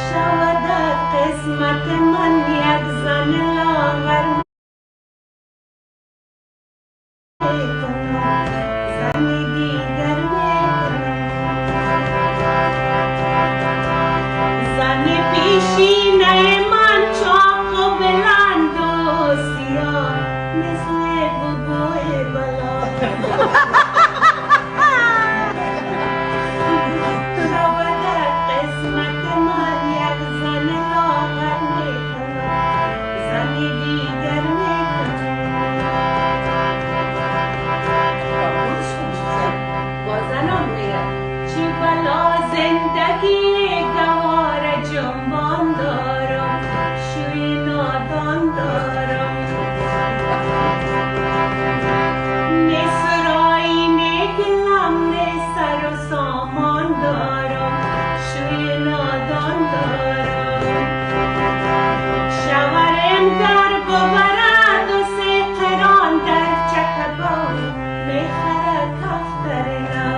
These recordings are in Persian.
شود قسمت من یک زن لاغر میکنم، زنی دیگر میکنم، زن پیشینه من چاق و بلند و سیاه مثل بگوی بلا. زندگی گوار جنبان دارم، شوی نادان دارم، نه سرایی نه گلم نه سر و سامان دارم، شوی نادان دارم. شورم در ببرد و سه قران در چکبان میخرد کفتر نو.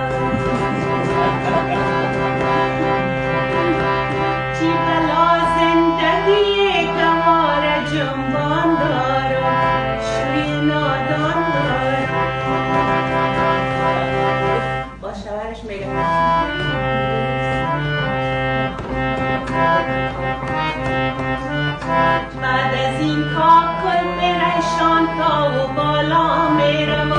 جنبان دارم، شوی نادان دارم. با شوهرش میگه بعد از این کاکل میرشان تا و بالا میرم.